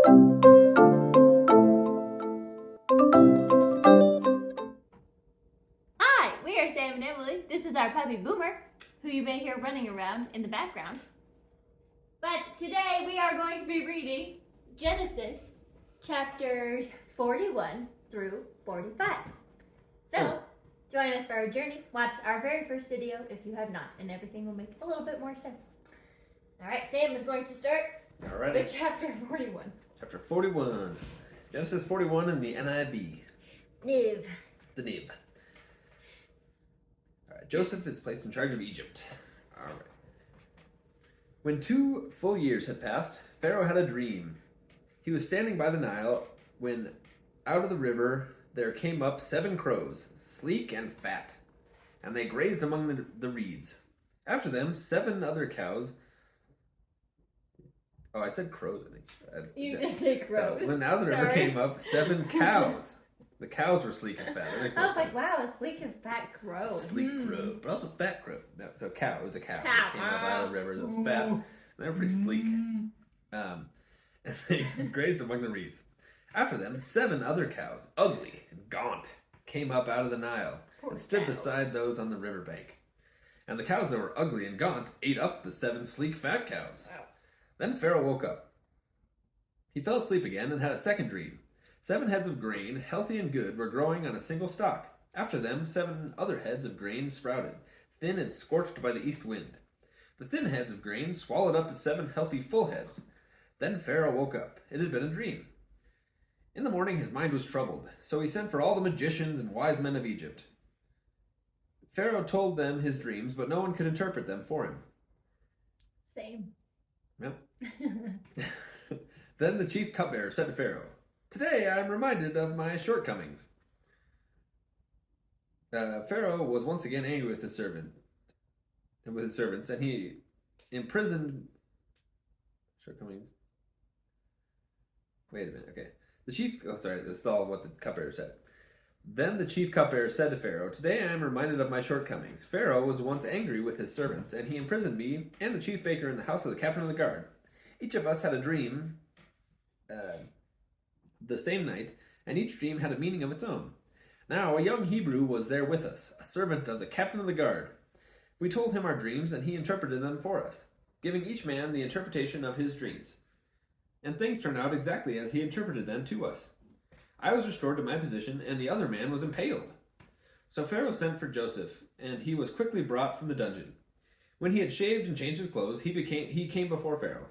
Hi, we are Sam and Emily. This is our puppy Boomer, who you may hear running around in the background. But today we are going to be reading Genesis chapters 41 through 45. So, join us for our journey. Watch our very first video if you have not, and everything will make a little bit more sense. Alright, Sam is going to start with chapter 41. Chapter 41. Genesis 41 in the NIV. Niv. The Nib. Alright, Joseph is placed in charge of Egypt. Alright. When 2 full years had passed, Pharaoh had a dream. He was standing by the Nile when out of the river there came up 7 crows, sleek and fat, and they grazed among the reeds. After them, 7 other cows. Oh, I said crows, I think. You did say crows. So, when out of the river came up 7 cows. The cows were sleek and fat. I was like, wow, a sleek and fat crow. Sleek crow, but also fat crow. No, so cow. It was a cow. Cow. It came up out of the river. It was fat. And they were pretty sleek. And they grazed among the reeds. After them, 7 other cows, ugly and gaunt, came up out of the Nile and stood beside those on the riverbank. And the cows that were ugly and gaunt ate up the 7 sleek fat cows. Wow. Then Pharaoh woke up. He fell asleep again and had a second dream. 7 heads of grain, healthy and good, were growing on a single stalk. After them, 7 other heads of grain sprouted, thin and scorched by the east wind. The thin heads of grain swallowed up the 7 healthy full heads. Then Pharaoh woke up. It had been a dream. In the morning his mind was troubled, so he sent for all the magicians and wise men of Egypt. Pharaoh told them his dreams, but no one could interpret them for him. Same. Yep. Then the chief cupbearer said to Pharaoh, "Today I am reminded of my shortcomings." Pharaoh was once again angry with his servants, and he imprisoned shortcomings. Wait a minute, okay. This is all what the cupbearer said. Then the chief cupbearer said to Pharaoh, "Today I am reminded of my shortcomings. Pharaoh was once angry with his servants, and he imprisoned me and the chief baker in the house of the captain of the guard. Each of us had a dream the same night, and each dream had a meaning of its own. Now a young Hebrew was there with us, a servant of the captain of the guard. We told him our dreams, and he interpreted them for us, giving each man the interpretation of his dreams. And things turned out exactly as he interpreted them to us. I was restored to my position, and the other man was impaled." So Pharaoh sent for Joseph, and he was quickly brought from the dungeon. When he had shaved and changed his clothes, he came before Pharaoh.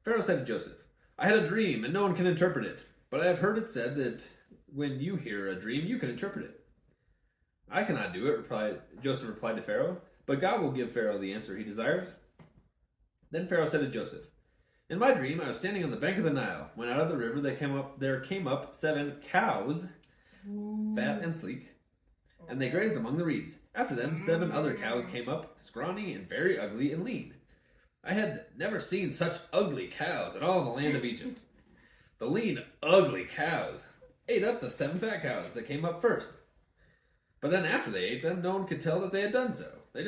Pharaoh said to Joseph, "I had a dream, and no one can interpret it. But I have heard it said that when you hear a dream, you can interpret it." "I cannot do it," Joseph replied to Pharaoh, "but God will give Pharaoh the answer he desires." Then Pharaoh said to Joseph, "In my dream, I was standing on the bank of the Nile, when out of the river there came up 7 cows, fat and sleek, and they grazed among the reeds. After them, 7 other cows came up, scrawny and very ugly and lean. I had never seen such ugly cows in all the land of Egypt. The lean, ugly cows ate up the 7 fat cows that came up first. But then after they ate them, no one could tell that they had done so. They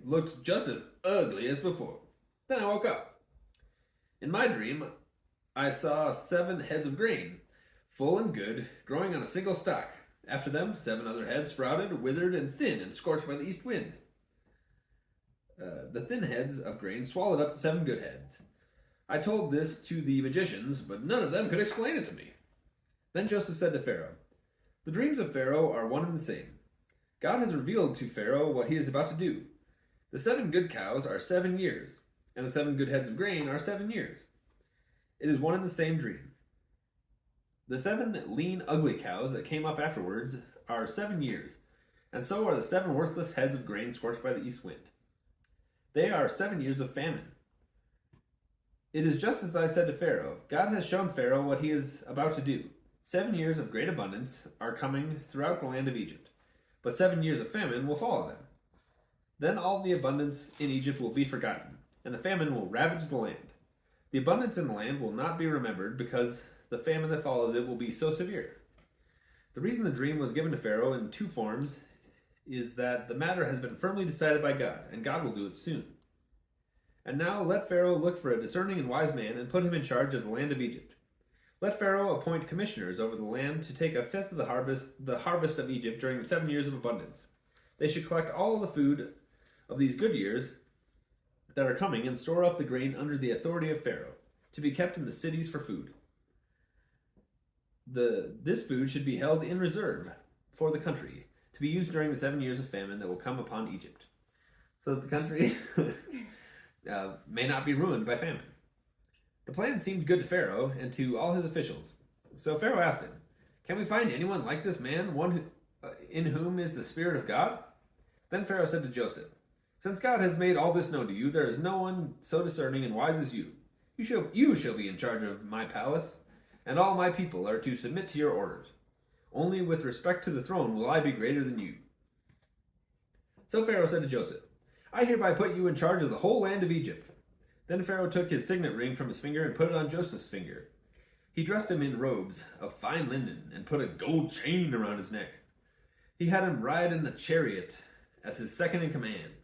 looked just as ugly as before. Then I woke up. In my dream, I saw 7 heads of grain, full and good, growing on a single stalk. After them, 7 other heads sprouted, withered, and thin, and scorched by the east wind. The thin heads of grain swallowed up the 7 good heads. I told this to the magicians, but none of them could explain it to me." Then Joseph said to Pharaoh, "The dreams of Pharaoh are one and the same. God has revealed to Pharaoh what he is about to do. The 7 good cows are 7 years, and the 7 good heads of grain are 7 years. It is one and the same dream. The 7 lean, ugly cows that came up afterwards are 7 years, and so are the 7 worthless heads of grain scorched by the east wind. They are 7 years of famine. It is just as I said to Pharaoh. God has shown Pharaoh what he is about to do. 7 years of great abundance are coming throughout the land of Egypt, but 7 years of famine will follow them. Then all the abundance in Egypt will be forgotten, and the famine will ravage the land. The abundance in the land will not be remembered because the famine that follows it will be so severe. The reason the dream was given to Pharaoh in 2 forms is that the matter has been firmly decided by God, and God will do it soon. And now let Pharaoh look for a discerning and wise man and put him in charge of the land of Egypt. Let Pharaoh appoint commissioners over the land to take a fifth of the harvest of Egypt during the 7 years of abundance. They should collect all the food of these good years that are coming and store up the grain under the authority of Pharaoh, to be kept in the cities for food. This food should be held in reserve for the country, to be used during the 7 years of famine that will come upon Egypt, so that the country may not be ruined by famine. The plan seemed good to Pharaoh and to all his officials. So Pharaoh asked him, "Can we find anyone like this man, one in whom is the Spirit of God?" Then Pharaoh said to Joseph, "Since God has made all this known to you, there is no one so discerning and wise as you. You shall be in charge of my palace, and all my people are to submit to your orders. Only with respect to the throne will I be greater than you." So Pharaoh said to Joseph, "I hereby put you in charge of the whole land of Egypt." Then Pharaoh took his signet ring from his finger and put it on Joseph's finger. He dressed him in robes of fine linen and put a gold chain around his neck. He had him ride in a chariot as his second in command,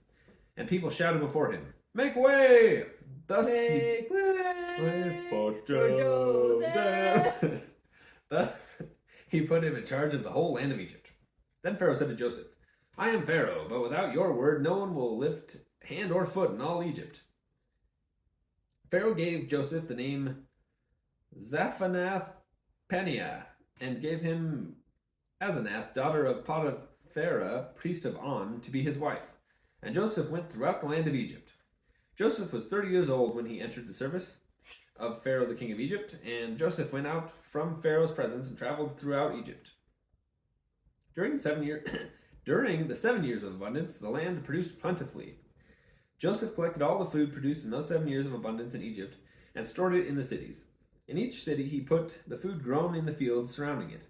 and people shouted before him, "Make way!" Make way for Joseph. Thus he put him in charge of the whole land of Egypt. Then Pharaoh said to Joseph, "I am Pharaoh, but without your word no one will lift hand or foot in all Egypt." Pharaoh gave Joseph the name Zaphanath-Paneah, and gave him Asenath, daughter of Potiphera, priest of On, to be his wife. And Joseph went throughout the land of Egypt. Joseph was 30 years old when he entered the service of Pharaoh the king of Egypt, and Joseph went out from Pharaoh's presence and traveled throughout Egypt. During the 7 years of abundance, the land produced plentifully. Joseph collected all the food produced in those 7 years of abundance in Egypt and stored it in the cities. In each city he put the food grown in the fields surrounding it.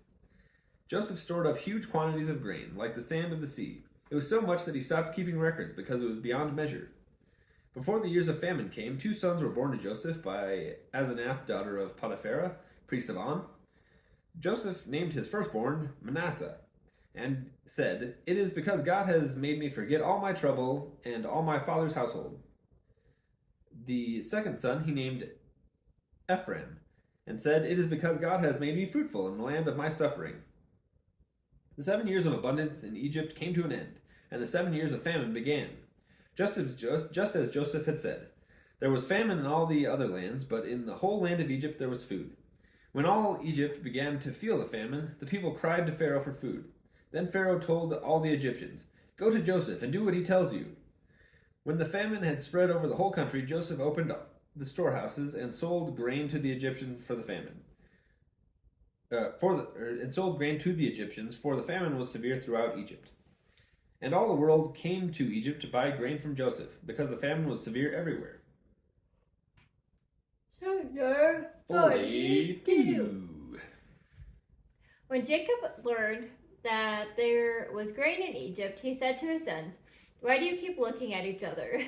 Joseph stored up huge quantities of grain, like the sand of the sea. It was so much that he stopped keeping records because it was beyond measure. Before the years of famine came, 2 sons were born to Joseph by Asenath, daughter of Potiphera, priest of On. Joseph named his firstborn Manasseh, and said, "It is because God has made me forget all my trouble and all my father's household." The second son he named Ephraim, and said, "It is because God has made me fruitful in the land of my suffering." The 7 years of abundance in Egypt came to an end, and the 7 years of famine began. Just as Joseph had said, there was famine in all the other lands, but in the whole land of Egypt there was food. When all Egypt began to feel the famine, the people cried to Pharaoh for food. Then Pharaoh told all the Egyptians, "Go to Joseph and do what he tells you." When the famine had spread over the whole country, Joseph opened up the storehouses and sold grain to the Egyptians for the famine. Sold grain to the Egyptians, for the famine was severe throughout Egypt. And all the world came to Egypt to buy grain from Joseph, because the famine was severe everywhere. Chapter 42. When Jacob learned that there was grain in Egypt, he said to his sons, "Why do you keep looking at each other?"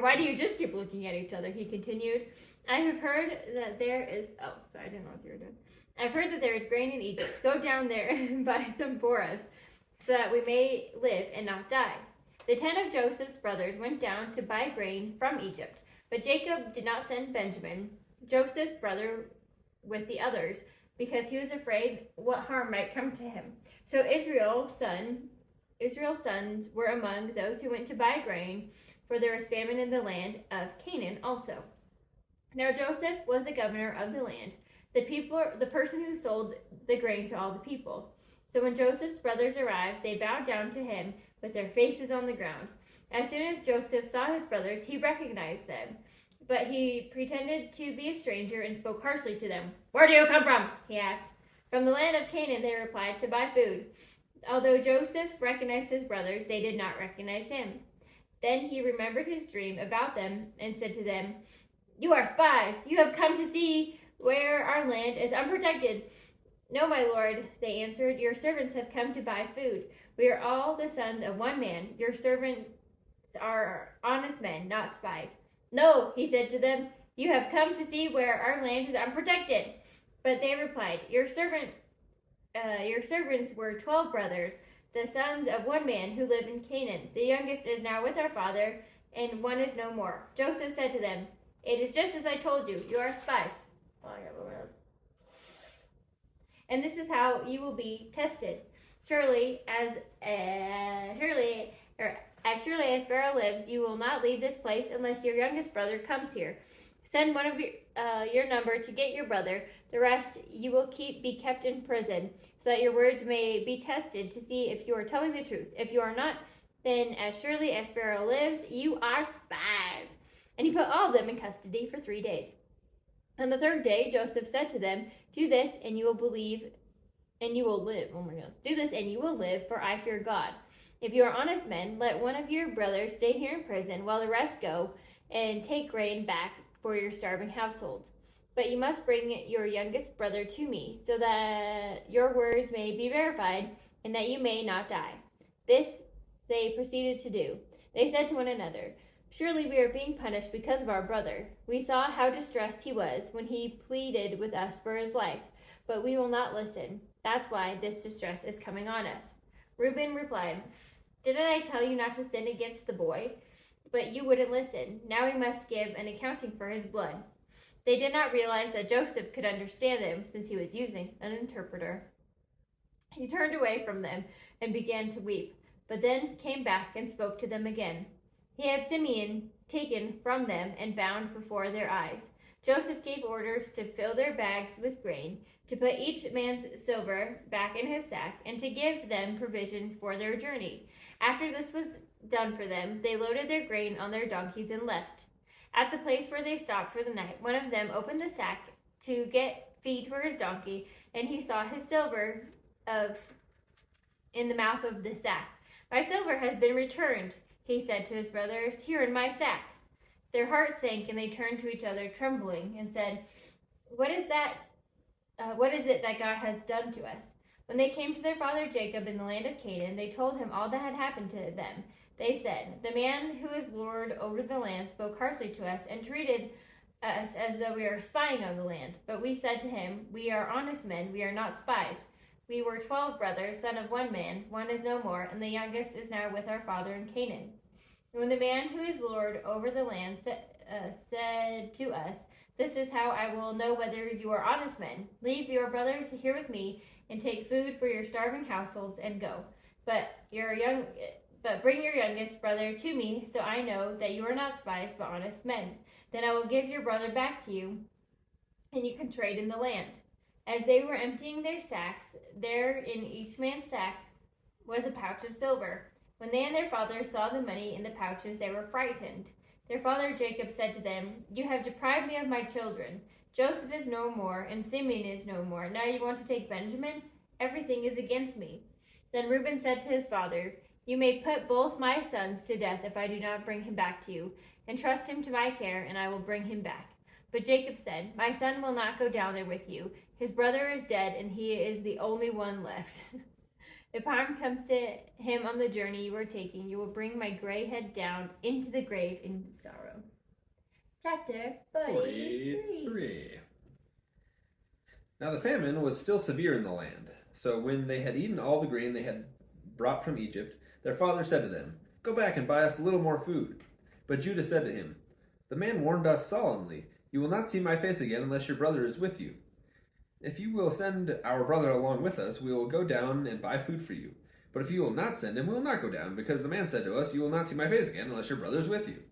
Why do you just keep looking at each other? He continued, "I have heard that there is..." Oh, sorry, I didn't know what you were doing. "I've heard that there is grain in Egypt. Go down there and buy some for us, so that we may live and not die." The 10 of Joseph's brothers went down to buy grain from Egypt, but Jacob did not send Benjamin, Joseph's brother, with the others, because he was afraid what harm might come to him. So Israel's sons were among those who went to buy grain, for there was famine in the land of Canaan also. Now Joseph was the governor of the land, the person who sold the grain to all the people. So when Joseph's brothers arrived, they bowed down to him with their faces on the ground. As soon as Joseph saw his brothers, he recognized them, but he pretended to be a stranger and spoke harshly to them. "Where do you come from?" he asked. "From the land of Canaan," they replied, "to buy food." Although Joseph recognized his brothers, they did not recognize him. Then he remembered his dream about them and said to them, "You are spies. You have come to see where our land is unprotected." "No, my lord," they answered. "Your servants have come to buy food. We are all the sons of one man. Your servants are honest men, not spies." "No," he said to them, "you have come to see where our land is unprotected." But they replied, Your servants were 12 brothers, the sons of one man who lived in Canaan. The youngest is now with our father, and one is no more. Joseph said to them, "It is just as I told you. You are spies. And this is how you will be tested. As surely as Pharaoh lives, you will not leave this place unless your youngest brother comes here. Send one of your number to get your brother. The rest you will be kept in prison, so that your words may be tested to see if you are telling the truth. If you are not, then as surely as Pharaoh lives, you are spies." And he put all of them in custody for 3 days. On the third day, Joseph said to them, "Do this, and you will believe, and you will live." Oh my goodness. "Do this, and you will live, for I fear God. If you are honest men, let one of your brothers stay here in prison, while the rest go and take grain back for your starving households. But you must bring your youngest brother to me, so that your words may be verified, and that you may not die." This they proceeded to do. They said to one another, "Surely we are being punished because of our brother. We saw how distressed he was when he pleaded with us for his life, but we will not listen. That's why this distress is coming on us." Reuben replied, "Didn't I tell you not to sin against the boy? But you wouldn't listen. Now we must give an accounting for his blood." They did not realize that Joseph could understand them, since he was using an interpreter. He turned away from them and began to weep, but then came back and spoke to them again. He had Simeon taken from them and bound before their eyes. Joseph gave orders to fill their bags with grain, to put each man's silver back in his sack, and to give them provisions for their journey. After this was done for them, they loaded their grain on their donkeys and left. At the place where they stopped for the night, one of them opened the sack to get feed for his donkey, and he saw his silver in the mouth of the sack. "My silver has been returned," he said to his brothers. "Here in my sack." Their hearts sank, and they turned to each other, trembling, and said, What is it that God has done to us?" When they came to their father Jacob in the land of Canaan, they told him all that had happened to them. They said, "The man who is lord over the land spoke harshly to us and treated us as though we were spying on the land. But we said to him, 'We are honest men, we are not spies. We were 12 brothers, son of one man. One is no more, and the youngest is now with our father in Canaan.' When the man who is lord over the land said to us, 'This is how I will know whether you are honest men. Leave your brothers here with me, and take food for your starving households, and go. But bring your youngest brother to me, so I know that you are not spies, but honest men. Then I will give your brother back to you, and you can trade in the land.' As they were emptying their sacks, there in each man's sack was a pouch of silver. When they and their father saw the money in the pouches, they were frightened. Their father Jacob said to them, 'You have deprived me of my children. Joseph is no more, and Simeon is no more. Now you want to take Benjamin? Everything is against me.' Then Reuben said to his father, 'You may put both my sons to death if I do not bring him back to you. Entrust him to my care, and I will bring him back.' But Jacob said, 'My son will not go down there with you. His brother is dead, and he is the only one left. If harm comes to him on the journey you are taking, you will bring my gray head down into the grave in sorrow.'" Chapter 43. Now the famine was still severe in the land. So when they had eaten all the grain they had brought from Egypt, their father said to them, "Go back and buy us a little more food." But Judah said to him, "The man warned us solemnly, 'You will not see my face again unless your brother is with you.' If you will send our brother along with us, we will go down and buy food for you. But if you will not send him, we will not go down, because the man said to us, 'You will not see my face again unless your brother is with you.'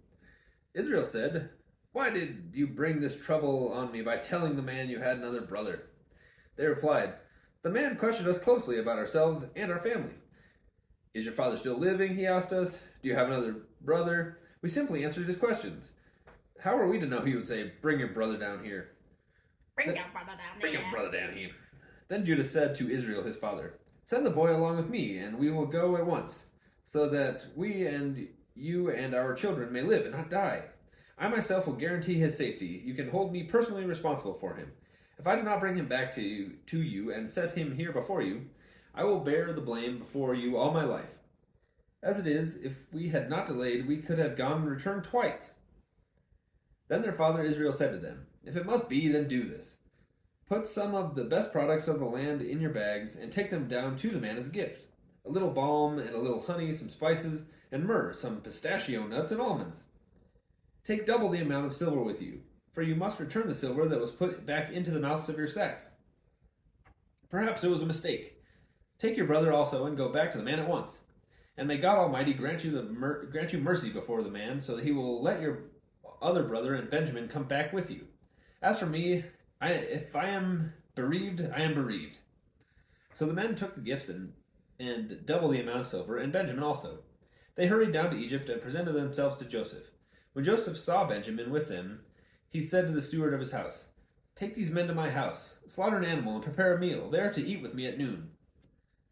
Israel said, 'Why did you bring this trouble on me by telling the man you had another brother?' They replied, 'The man questioned us closely about ourselves and our family. 'Is your father still living?' he asked us. 'Do you have another brother?' We simply answered his questions. How are we to know he would say, 'Bring your brother down here'? Bring your brother down Bring here. your brother down here." Then Judah said to Israel his father, "Send the boy along with me, and we will go at once, so that we and you and our children may live and not die. I myself will guarantee his safety. You can hold me personally responsible for him. If I do not bring him back to you and set him here before you, I will bear the blame before you all my life. As it is, if we had not delayed, we could have gone and returned twice." Then their father Israel said to them, "If it must be, then do this. Put some of the best products of the land in your bags, and take them down to the man as a gift. A little balm and a little honey, some spices, and myrrh, some pistachio nuts and almonds. Take double the amount of silver with you, for you must return the silver that was put back into the mouths of your sacks. Perhaps it was a mistake. Take your brother also and go back to the man at once. And may God Almighty grant you mercy before the man, so that he will let your other brother and Benjamin come back with you. As for me, if I am bereaved, I am bereaved. So the men took the gifts and double the amount of silver, and Benjamin also. They hurried down to Egypt and presented themselves to Joseph. When Joseph saw Benjamin with them, he said to the steward of his house, "Take these men to my house, slaughter an animal, and prepare a meal. They are to eat with me at noon."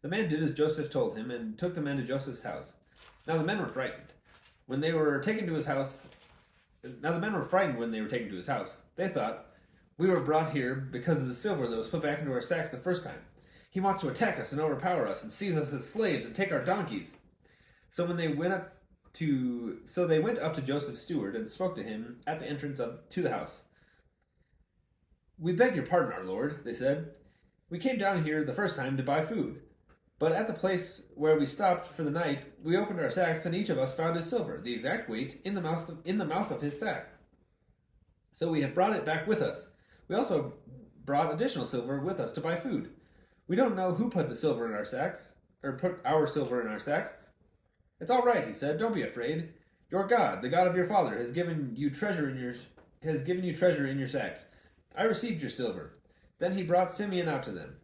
The man did as Joseph told him, and took the men to Joseph's house. Now the men were frightened. When they were taken to his house, They thought, "We were brought here because of the silver that was put back into our sacks the first time. He wants to attack us and overpower us, and seize us as slaves and take our donkeys." So they went up to Joseph's steward and spoke to him at the entrance to the house. "We beg your pardon, our lord," they said. "We came down here the first time to buy food. But at the place where we stopped for the night, we opened our sacks, and each of us found his silver, the exact weight, in the mouth of his sack. So we have brought it back with us. We also brought additional silver with us to buy food. We don't know who put the silver in our sacks, or put our silver in our sacks." "It's all right," he said. "Don't be afraid. Your God, the God of your father, has given you treasure in your sacks. I received your silver." Then he brought Simeon out to them.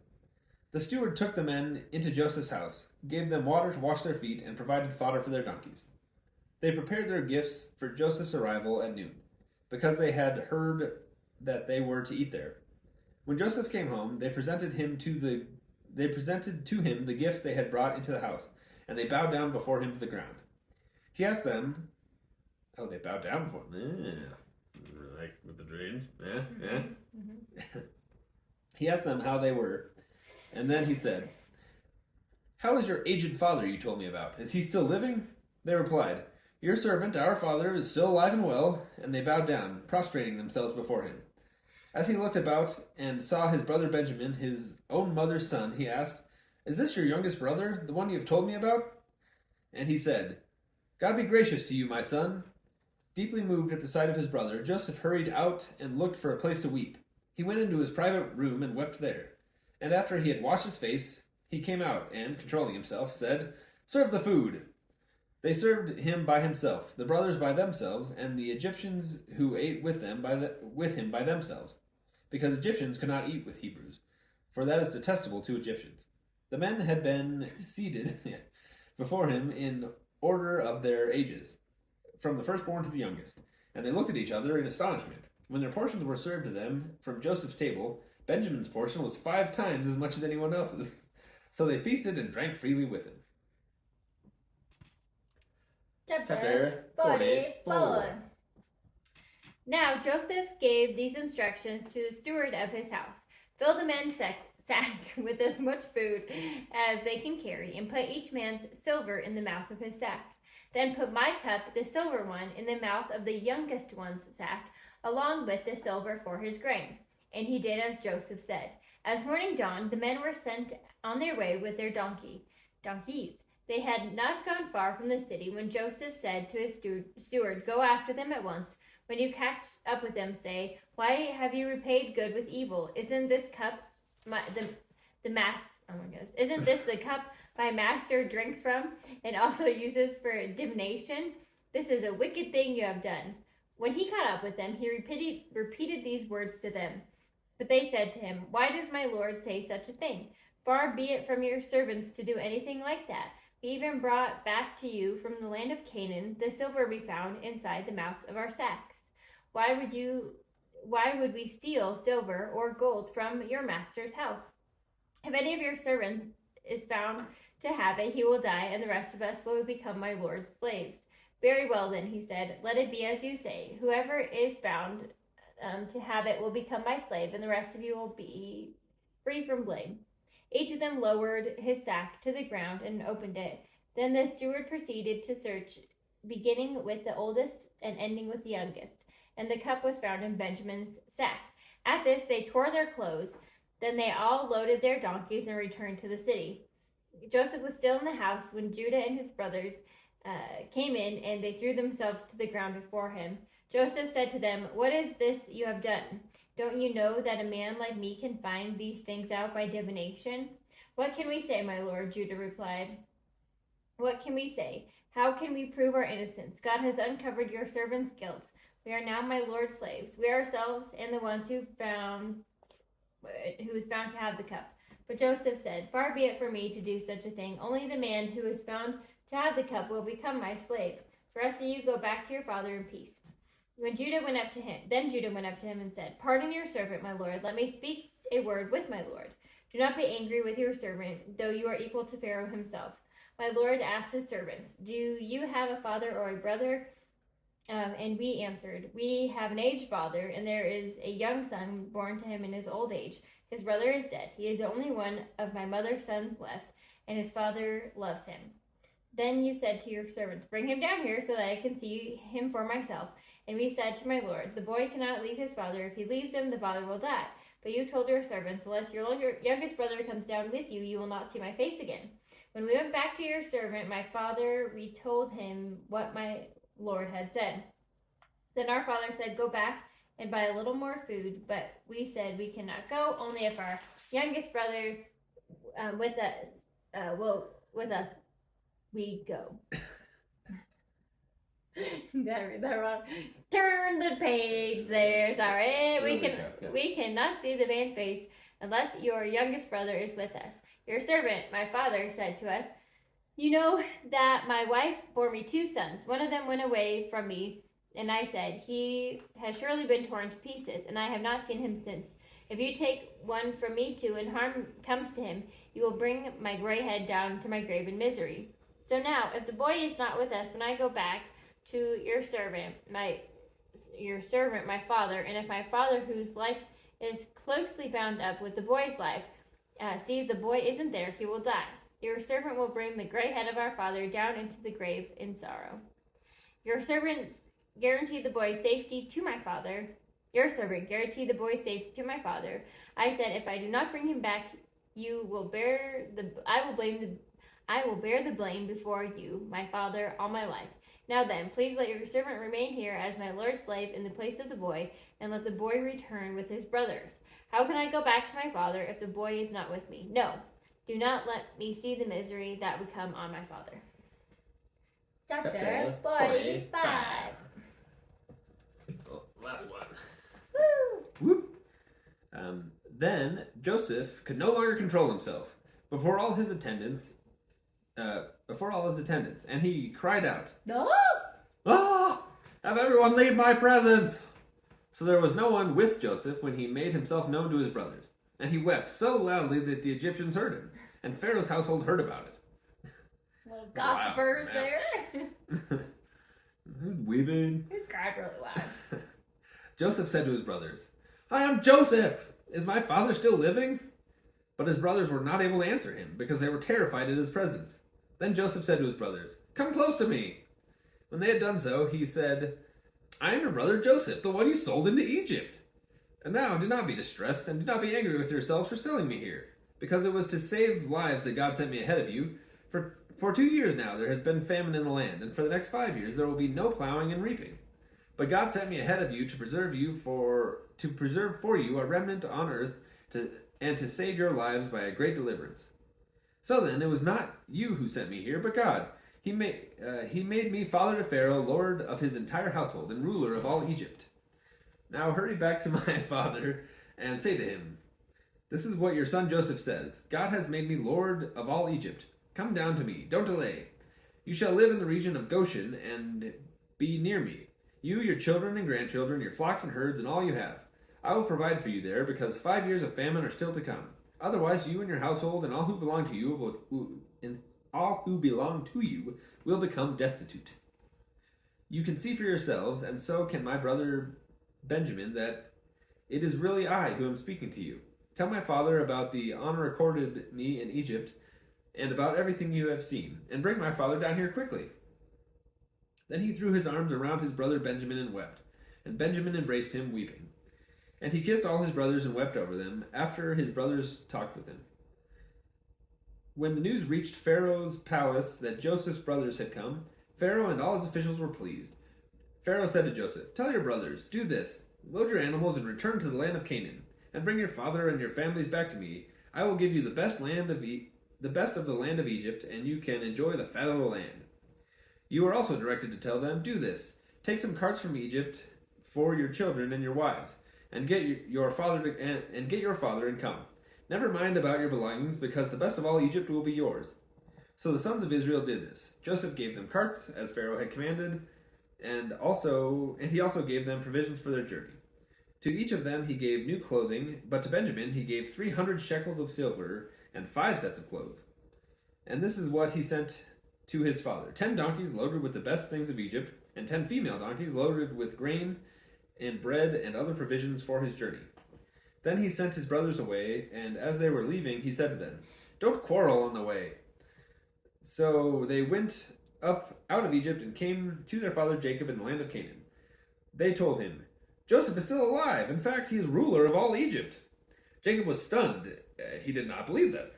The steward took the men into Joseph's house, gave them water to wash their feet, and provided fodder for their donkeys. They prepared their gifts for Joseph's arrival at noon, because they had heard that they were to eat there. When Joseph came home, they presented to him the gifts they had brought into the house, and they bowed down before him to the ground. He asked them, they bowed down before him. Like with the dreams. He asked them how they were, and then he said, "How is your aged father you told me about? Is he still living?" They replied, "Your servant, our father, is still alive and well," and they bowed down, prostrating themselves before him. As he looked about and saw his brother Benjamin, his own mother's son, he asked, "Is this your youngest brother, the one you have told me about?" And he said, "God be gracious to you, my son." Deeply moved at the sight of his brother, Joseph hurried out and looked for a place to weep. He went into his private room and wept there. And after he had washed his face, he came out and, controlling himself, said, "Serve the food." They served him by himself, the brothers by themselves, and the Egyptians who ate with him by themselves, because Egyptians could not eat with Hebrews, for that is detestable to Egyptians. The men had been seated before him in order of their ages, from the firstborn to the youngest, and they looked at each other in astonishment. When their portions were served to them from Joseph's table, Benjamin's portion was 5 times as much as anyone else's. So they feasted and drank freely with him. Chapter 44. Now Joseph gave these instructions to the steward of his house. Fill the men's sack with as much food as they can carry, and put each man's silver in the mouth of his sack. Then put my cup, the silver one, in the mouth of the youngest one's sack, along with the silver for his grain. And he did as Joseph said. As morning dawned, the men were sent on their way with their donkeys. They had not gone far from the city when Joseph said to his steward, "Go after them at once. When you catch up with them, say, 'Why have you repaid good with evil? Isn't this cup Isn't this the cup my master drinks from and also uses for divination? This is a wicked thing you have done.' When he caught up with them, he repeated these words to them. But they said to him, 'Why does my lord say such a thing? Far be it from your servants to do anything like that. We even brought back to you from the land of Canaan the silver we found inside the mouths of our sacks. Why would we steal silver or gold from your master's house? If any of your servants is found to have it, he will die, and the rest of us will become my lord's slaves.' 'Very well, then,' he said, 'let it be as you say. Whoever is found to have it will become my slave, and the rest of you will be free from blame.' Each of them lowered his sack to the ground and opened it. Then the steward proceeded to search, beginning with the oldest and ending with the youngest, and the cup was found in Benjamin's sack. At this they tore their clothes. Then they all loaded their donkeys and returned to the city. Joseph was still in the house when Judah and his brothers came in, and they threw themselves to the ground before him. Joseph said to them, "What is this you have done? Don't you know that a man like me can find these things out by divination?" "What can we say, my lord?" Judah replied. "What can we say? How can we prove our innocence? God has uncovered your servant's guilt. We are now my lord's slaves, we ourselves and the ones who is found to have the cup." But Joseph said, "Far be it from me to do such a thing. Only the man who is found to have the cup will become my slave. The rest of you go back to your father in peace." Then Judah went up to him and said, "Pardon your servant, my lord. Let me speak a word with my lord. Do not be angry with your servant, though you are equal to Pharaoh himself." My lord asked his servants, "Do you have a father or a brother?" And we answered, "We have an aged father, and there is a young son born to him in his old age. His brother is dead. He is the only one of my mother's sons left, and his father loves him." Then you said to your servants, "Bring him down here so that I can see him for myself." And we said to my lord, "The boy cannot leave his father. If he leaves him, the father will die." But you told your servants, "Unless your youngest brother comes down with you, you will not see my face again." When we went back to your servant, my father, we told him what my lord had said. Then our father said, "Go back and buy a little more food." But we said, "We cannot go, only if our youngest brother with us we go." Did I read that wrong? Turn the page there. Sorry. We cannot see the man's face unless your youngest brother is with us. Your servant, my father, said to us, "You know that my wife bore me 2 sons. One of them went away from me, and I said, 'He has surely been torn to pieces,' and I have not seen him since. If you take one from me too, and harm comes to him, you will bring my gray head down to my grave in misery. So now, if the boy is not with us when I go back to your servant, my father, and if my father, whose life is closely bound up with the boy's life, sees the boy isn't there, he will die. Your servant will bring the gray head of our father down into the grave in sorrow. Your servant guaranteed the boy's safety to my father. Your servant guaranteed the boy's safety to my father. I said, if I do not bring him back, I will bear the blame before you, my father, all my life. Now then, please let your servant remain here as my lord's slave in the place of the boy, and let the boy return with his brothers. How can I go back to my father if the boy is not with me? No, do not let me see the misery that would come on my father." Chapter 45. So, last one. Woo! Whoop. Then Joseph could no longer control himself before all his attendants, and he cried out, No! "Ah! Have everyone leave my presence!" So there was no one with Joseph when he made himself known to his brothers. And he wept so loudly that the Egyptians heard him, and Pharaoh's household heard about it. Little gossipers there. Weeping. He cried really loud. Joseph said to his brothers, "I am Joseph! Is my father still living?" But his brothers were not able to answer him, because they were terrified at his presence. Then Joseph said to his brothers, "Come close to me." When they had done so, he said, "I am your brother Joseph, the one you sold into Egypt. And now do not be distressed, and do not be angry with yourselves for selling me here, because it was to save lives that God sent me ahead of you. For 2 years now there has been famine in the land, and for the next 5 years there will be no plowing and reaping. But God sent me ahead of you to preserve for you a remnant on earth, and to save your lives by a great deliverance. So then, it was not you who sent me here, but God. He made me father to Pharaoh, lord of his entire household, and ruler of all Egypt. Now hurry back to my father and say to him, 'This is what your son Joseph says. God has made me lord of all Egypt. Come down to me. Don't delay. You shall live in the region of Goshen and be near me. You, your children and grandchildren, your flocks and herds, and all you have. I will provide for you there, because 5 years of famine are still to come. Otherwise, you and your household and all who belong to you will become destitute. You can see for yourselves, and so can my brother Benjamin, that it is really I who am speaking to you. Tell my father about the honor accorded me in Egypt, and about everything you have seen, and bring my father down here quickly.' Then he threw his arms around his brother Benjamin and wept, and Benjamin embraced him, weeping. And he kissed all his brothers and wept over them, after his brothers talked with him. When the news reached Pharaoh's palace that Joseph's brothers had come, Pharaoh and all his officials were pleased. Pharaoh said to Joseph, "Tell your brothers, do this. Load your animals and return to the land of Canaan, and bring your father and your families back to me. I will give you the best of the land of Egypt, and you can enjoy the fat of the land." You are also directed to tell them, "Do this. Take some carts from Egypt for your children and your wives, and get your father and come. Never mind about your belongings, because the best of all Egypt will be yours." So the sons of Israel did this. Joseph gave them carts, as Pharaoh had commanded, and he also gave them provisions for their journey. To each of them he gave new clothing, but to Benjamin he gave 300 shekels of silver and 5 sets of clothes. And this is what he sent to his father: 10 donkeys loaded with the best things of Egypt, and 10 female donkeys loaded with grain and bread and other provisions for his journey. Then he sent his brothers away, and as they were leaving, he said to them, "Don't quarrel on the way." So they went up out of Egypt and came to their father Jacob in the land of Canaan. They told him, "Joseph is still alive. In fact, he is ruler of all Egypt." Jacob was stunned. He did not believe them.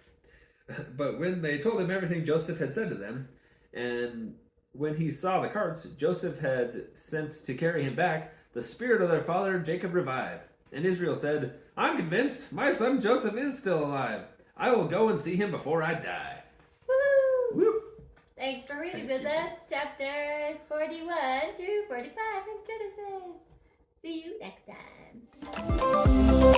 But when they told him everything Joseph had said to them, and when he saw the carts Joseph had sent to carry him back, the spirit of their father Jacob revived. And Israel said, "I'm convinced my son Joseph is still alive. I will go and see him before I die." Woo! Woo! Thanks for reading with us, chapters 41 through 45 in Genesis. See you next time.